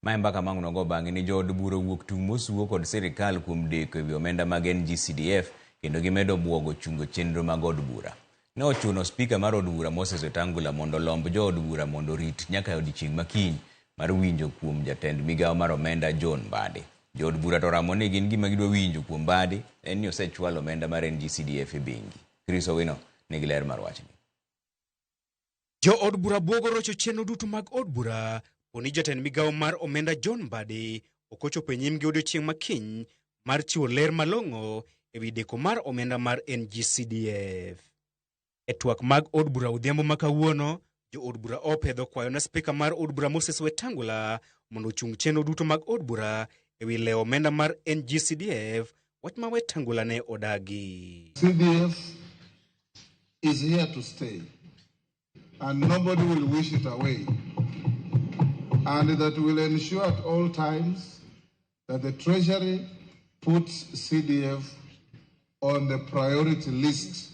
Mae mbaka mangunogo bang'e ni jood bura wuok tung' mosuo kod sirikal kuom deko ewi omenda mag NG-CDF kendo gimedo obuogo chungo chenro mag od bura. Ne ochuno spika mar od bura Moses Wetangula mondo lomb jood bura mondo rit nyaka odiechieng' makiny mar winjo kuom jatend migawo mar omenda John Mbadi. Jood bura to ramo ni gin gima gidwa winjo kuom Mbadi en ni osechwalo omenda mar NG-CDF e bengi. Chris Owino nigi ler mar wachni. Jood bura buogo rocho chenro duto mag od bura poni jatend migawo mar omenda John Mbadi okochopo e nyimgi odiechieng' makiny mar chiwo ler malong'o ewi deko mar omenda mar NG-CDF. E twak mag od bura odhiambo ma kawuono, jood bura opedho kwayo na spika mar od bura Moses Wetangula mondo ochung chenro duto mag od bura ewi lewo omenda mar NG-CDF, wach ma Wetangula ne odagi. CDF is here to stay and nobody will wish it away, and that will ensure at all times that the Treasury puts CDF on the priority list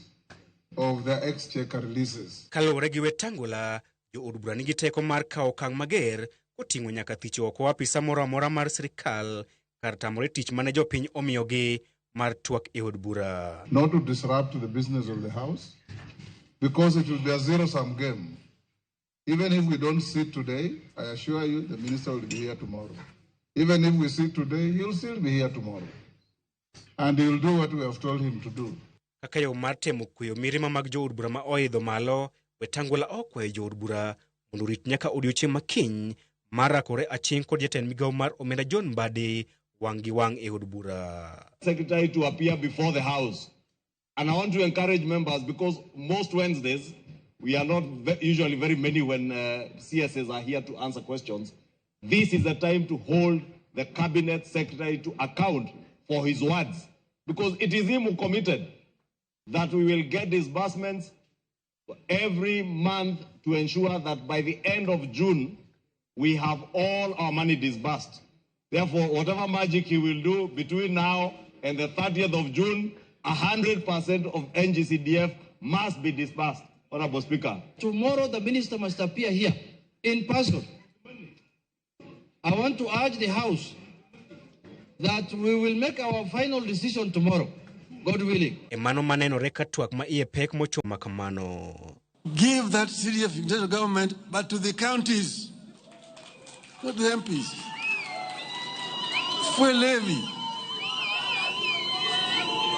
of the exchequer releases. Kalore gi Wetangula, jood bura nigi teko mar kawo okang' mager koting'o nyaka thich oko apisa moro amora mar sirikal kar tamore tich mane jopiny omiyogi mar twak e od bura. Not to disrupt the business of the House, because it will be a zero-sum game. Even if we don't sit today, I assure you the minister will be here tomorrow. Even if we sit today, he'll still be here tomorrow. And he'll do what we have told him to do. Kaka yo mar temo kuyo mirima mag jood bura ma oidho malo, Wetangula okwayo jood bura mondo rit nyaka odiechieng' makiny mar rakore aching' kod jatend migawo mar omenda John Mbadi wang' gi wang' e od bura. Secretary to appear before the House. And I want to encourage members, because most Wednesdays, we are not usually very many when CSs are here to answer questions. This is the time to hold the cabinet secretary to account for his words, because it is him who committed that we will get disbursements every month to ensure that by the end of June, we have all our money disbursed. Therefore, whatever magic he will do between now and the 30th of June, 100% of NG-CDF must be disbursed, Honorable Speaker. Tomorrow, the minister must appear here in person. I want to urge the House that we will make our final decision tomorrow, God willing. Emano maneno reka twak ma iye pek mochoma kamano. Give that CDF international government, but to the counties, not the MPs. Fuel levy.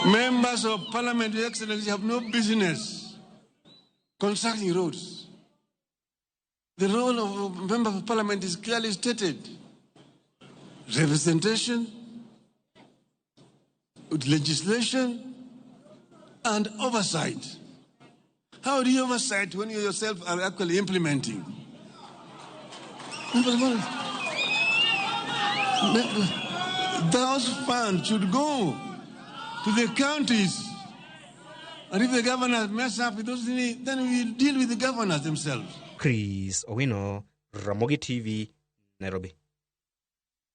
Members of Parliament, Your Excellency, have no business constructing roads. The role of a member of Parliament is clearly stated. Representation, legislation, and oversight. How do you oversight when you yourself are actually implementing? Those funds should go to the counties. And if the governors mess up with those things, then we deal with the governors themselves. Chris Owino, Ramogi TV, Nairobi.